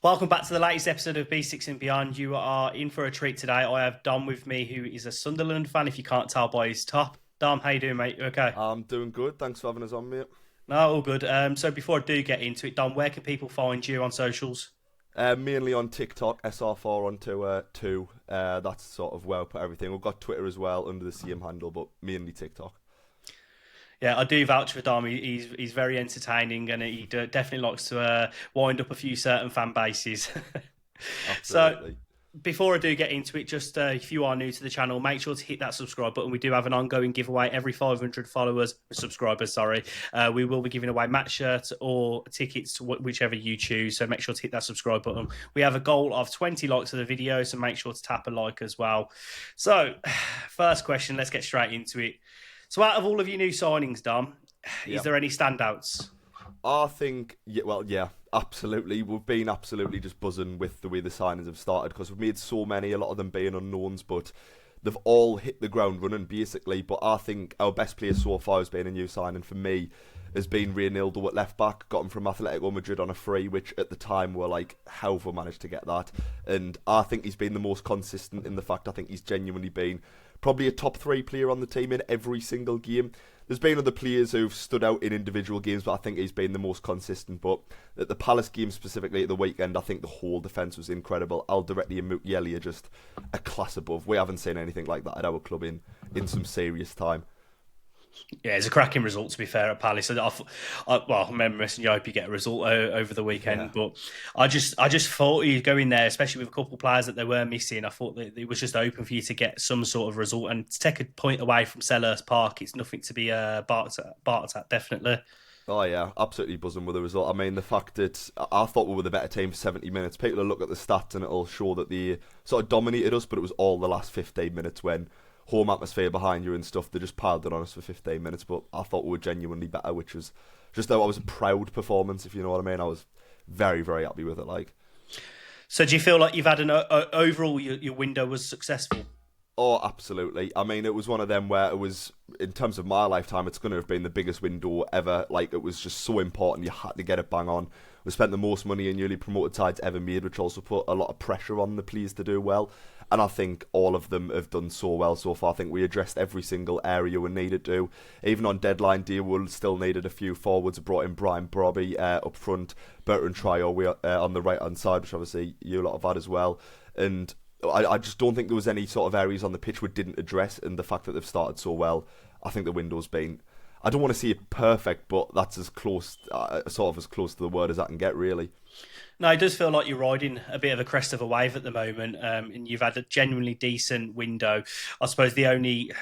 Welcome back to the latest episode of B6 and Beyond. You are in for a treat today. I have Dom with me, who is a Sunderland fan, if you can't tell by his top. Dom, how you doing, mate? You okay? I'm doing good. Thanks for having us on, mate. No, all good. So before I do get into it, Dom, where can people find you on socials? Mainly on TikTok, SR4 onto 2. That's sort of where I put everything. We've got Twitter as well under the same handle, but mainly TikTok. Yeah, I do vouch for Dom. He's very entertaining, and he definitely likes to wind up a few certain fan bases. So Absolutely. before I do get into it, just if you are new to the channel, make sure to hit that subscribe button. We do have an ongoing giveaway every 500 subscribers. We will be giving away match shirts or tickets to whichever you choose. So make sure to hit that subscribe button. We have a goal of 20 likes of the video, so make sure to tap a like as well. So, first question, let's get straight into it. So, out of all of your new signings, Dom, is Yeah. there any standouts? I think, yeah, absolutely. We've been absolutely just buzzing with the way the signings have started because we've made so many, a lot of them being unknowns, but they've all hit the ground running, basically. But I think our best player so far has been a new signing for me, has been Reynaldo at left back. Got him from Atletico Madrid on a free, which at the time were like, how have we managed to get that? And I think he's been the most consistent in the fact I think he's genuinely been probably a top 3 player on the team in every single game. There's been other players who've stood out in individual games, but I think he's been the most consistent. But at the Palace game specifically at the weekend, I think the whole defence was incredible. Alderete and Mukiele are just a class above. We haven't seen anything like that at our club in some serious time. Yeah, it's a cracking result, to be fair, at Palace. I remember messaging you, I hope you get a result over the weekend. Yeah. But I just thought you'd go in there, especially with a couple of players that they were missing. I thought that it was just open for you to get some sort of result. And to take a point away from Selhurst Park, it's nothing to be barked at, definitely. Oh yeah, absolutely buzzing with the result. I mean, the fact that I thought we were the better team for 70 minutes. People will look at the stats and it'll show that they sort of dominated us, but it was all the last 15 minutes when home atmosphere behind you and stuff, they just piled it on us for 15 minutes. But I thought we were genuinely better, which was just though I was a proud performance, if you know what I mean. I was very, very happy with it. Like, So do you feel like you've had overall your window was successful? oh, absolutely. I mean, it was one of them where it was, in terms of my lifetime, it's going to have been the biggest window ever. Like, it was just so important. You had to get it bang on. We spent the most money in newly promoted sides ever made, which also put a lot of pressure on the players to do well. And I think all of them have done so well so far. I think we addressed every single area we needed to. Even on deadline day, we still needed a few forwards. Brought in Brian Brobby up front, Bertrand Traore on the right-hand side, which obviously you lot have had as well. And I just don't think there was any sort of areas on the pitch we didn't address, and the fact that they've started so well, I think the window's been, I don't want to say it perfect, but that's as close, sort of as close to the word as I can get, really. No, it does feel like you're riding a bit of a crest of a wave at the moment, and you've had a genuinely decent window. I suppose the only,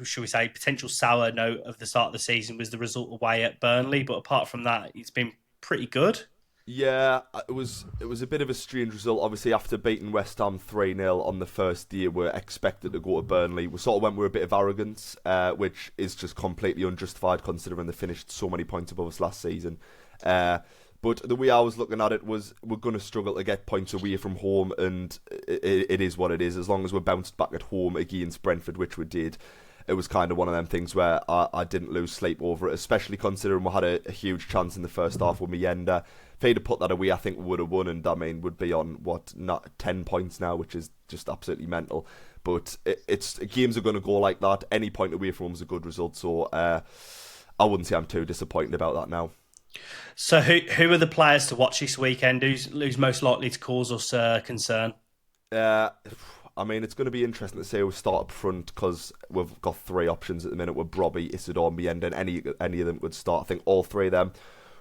should we say, potential sour note of the start of the season was the result away at Burnley, but apart from that, it's been pretty good. Yeah, it was a bit of a strange result. Obviously, after beating West Ham 3-0 on the first day, we're expected to go to Burnley. We sort of went with a bit of arrogance, which is just completely unjustified considering they finished so many points above us last season. But the way I was looking at it was we're going to struggle to get points away from home, and it is what it is. As long as we're bounced back at home against Brentford, which we did, it was kind of one of them things where I didn't lose sleep over it, especially considering we had a huge chance in the first half with Mjenda. If he'd have put that away, I think we would have won, and I mean, would be on, not 10 points now, which is just absolutely mental. But games are going to go like that. Any point away from home is a good result, so I wouldn't say I'm too disappointed about that now. So who are the players to watch this weekend? Who's most likely to cause us concern? Uh, I mean, it's going to be interesting to see who we start up front because we've got 3 options at the minute with Brobby, Isidore, Mjenda, and any of them would start. I think all 3 of them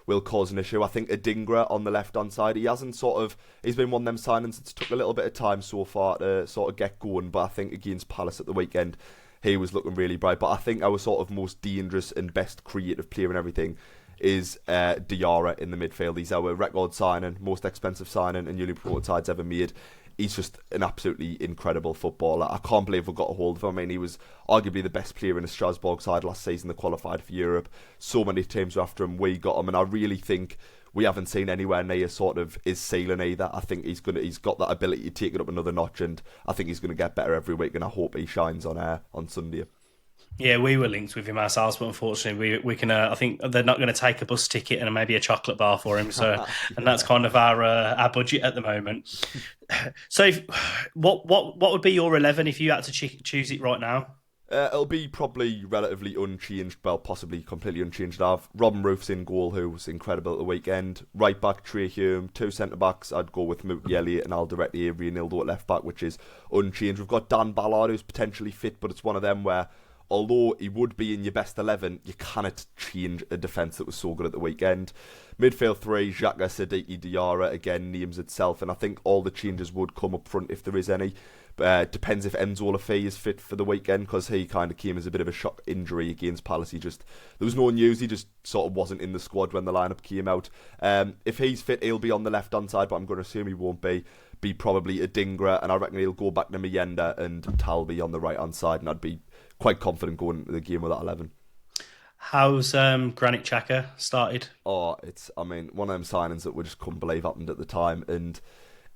will cause an issue. I think Adingra on the left-hand side, he's been one of them signings that's took a little bit of time so far to sort of get going, but I think against Palace at the weekend, he was looking really bright. But I think our sort of most dangerous and best creative player and everything is Diarra in the midfield. He's our record signing, most expensive signing and newly promoted sides ever made. He's just an absolutely incredible footballer. I can't believe we got a hold of him. I mean, he was arguably the best player in the Strasbourg side last season. They qualified for Europe. So many teams were after him. We got him, and I really think we haven't seen anywhere near sort of his ceiling either. I think he's got that ability to take it up another notch, and I think he's gonna get better every week. And I hope he shines on Sunday. Yeah, we were linked with him ourselves, but unfortunately, we can. I think they're not going to take a bus ticket and maybe a chocolate bar for him. So, and that's Yeah. kind of our budget at the moment. So, what would be your 11 if you had to choose it right now? It'll be probably relatively unchanged, well, possibly completely unchanged. I've Robin Roofs in goal, who was incredible at the weekend. Right back, Trey Hume. Two centre backs, I'd go with Mookie Elliott and I'll direct Avery and Ildo at left back, which is unchanged. We've got Dan Ballard, who's potentially fit, but it's one of them where, although he would be in your best 11, you cannot change a defence that was so good at the weekend. Midfield three, Xhaka, Siddiqui, Diarra, again, names itself, and I think all the changes would come up front if there is any. Depends if Enzo Lafay is fit for the weekend, because he kind of came as a bit of a shock injury against Palace. There was no news, he just sort of wasn't in the squad when the lineup came out. If he's fit, he'll be on the left-hand side, but I'm going to assume he won't be probably a Dingra, and I reckon he'll go back to Miyenda and Talby on the right-hand side, and I'd be quite confident going into the game with that 11. How's Granit Xhaka started? Oh, I mean, one of them signings that we just couldn't believe happened at the time, and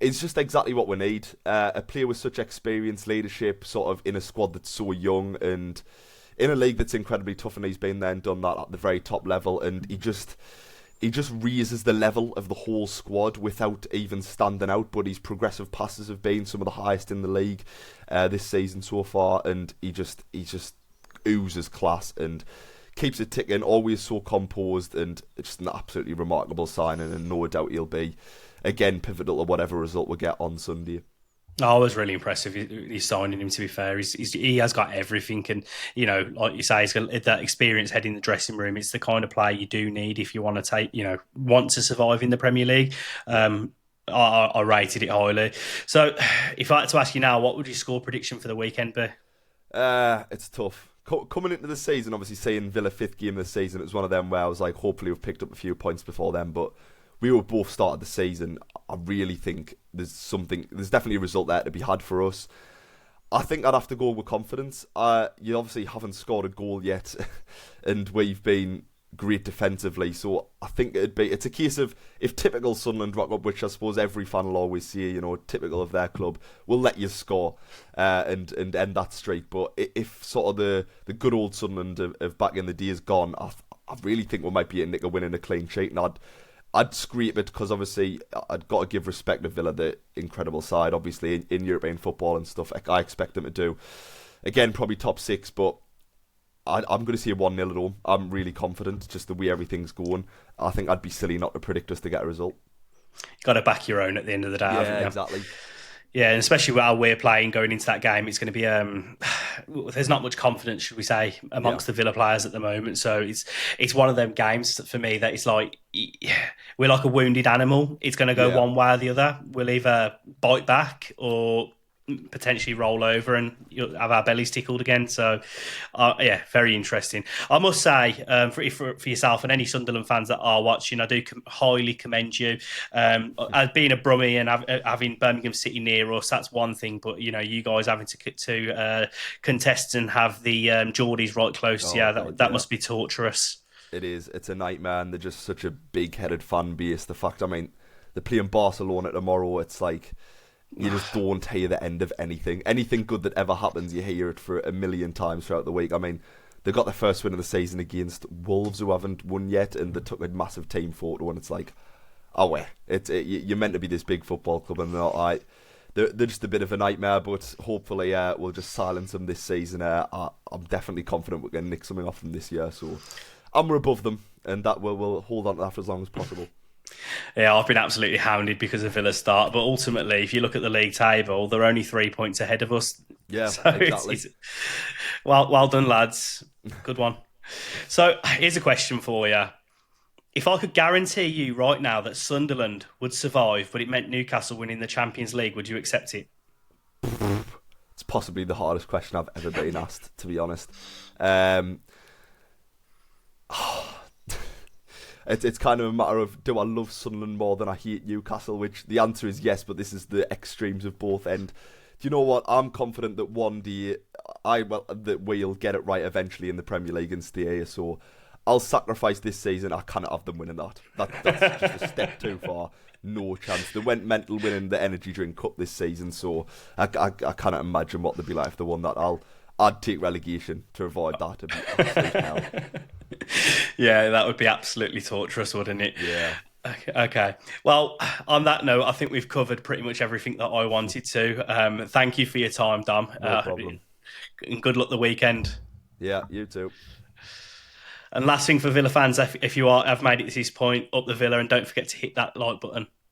it's just exactly what we need. A player with such experience, leadership, sort of in a squad that's so young, and in a league that's incredibly tough, and he's been there and done that at the very top level, and he just raises the level of the whole squad without even standing out. But his progressive passes have been some of the highest in the league this season so far, and he just oozes class and keeps it ticking. Always so composed, and it's just an absolutely remarkable signing, and no doubt he'll be again pivotal to whatever result we get on Sunday. I was really impressive. He's signing him. To be fair, he has got everything, and like you say, he's got that experience heading the dressing room. It's the kind of player you do need if you want to want to survive in the Premier League. I rated it highly. So, if I had to ask you now, what would your score prediction for the weekend be? It's tough. Coming into the season, obviously saying Villa fifth game of the season, it was one of them where I was like, hopefully we've picked up a few points before then, but we were both started the season. I really think there's definitely a result there to be had for us. I think I'd have to go with confidence. You obviously haven't scored a goal yet, and we've been great defensively, so I think it's a case of, if typical Sunderland rock up, which I suppose every fan will always say, typical of their club, will let you score and end that streak. But if sort of the good old Sunderland of back in the day is gone, I really think we might be a nick of winning a clean sheet, and I'd scrape it, because obviously I'd got to give respect to Villa, the incredible side, obviously in European football and stuff. I expect them to do, again, probably top six, but I'm going to see a 1-0 at home. I'm really confident, just the way everything's going. I think I'd be silly not to predict us to get a result. Got to back your own at the end of the day, haven't you? Exactly. Yeah, and especially with how we're playing going into that game, it's going to be there's not much confidence, should we say, amongst the Villa players at the moment. So it's one of them games for me that it's like, we're like a wounded animal. It's going to go one way or the other. We'll either bite back or potentially roll over and have our bellies tickled again. So, very interesting. I must say, for yourself and any Sunderland fans that are watching, I do highly commend you. Being a Brummie and having Birmingham City near us, that's one thing. But you guys having to contest and have the Geordies right close, that must be torturous. It is. It's a nightmare, and they're just such a big-headed fan base. The fact, they're playing Barcelona tomorrow. It's like, you just don't hear the end of anything. Anything good that ever happens, you hear it for a million times throughout the week. They got their first win of the season against Wolves, who haven't won yet, and they took a massive team photo, and it's like, you're meant to be this big football club, and they're just a bit of a nightmare, but hopefully we'll just silence them this season. I'm definitely confident we're going to nick something off them this year, so we're above them, and that we'll hold on to that for as long as possible. Yeah, I've been absolutely hounded because of Villa's start, but ultimately, if you look at the league table, they're only 3 points ahead of us. Yeah, so exactly. Well done, lads. Good one. So here's a question for you. If I could guarantee you right now that Sunderland would survive, but it meant Newcastle winning the Champions League, would you accept it? It's possibly the hardest question I've ever been asked, to be honest. It's kind of a matter of, do I love Sunderland more than I hate Newcastle? Which the answer is yes, but this is the extremes of both ends. Do you know what? I'm confident that one day that we'll get it right eventually in the Premier League and stay here. So I'll sacrifice this season. I cannot have them winning that. That's just a step too far. No chance. They went mental winning the Energy Drink Cup this season, so I cannot imagine what they'd be like if they won that. I'll I'd take relegation to avoid that. It'd be absolute hell. Yeah, that would be absolutely torturous, wouldn't it? Yeah. Okay. Well, on that note, I think we've covered pretty much everything that I wanted to. Thank you for your time, Dom. No problem. And good luck the weekend. Yeah, you too. And last thing for Villa fans, if you have made it to this point, up the Villa and don't forget to hit that like button.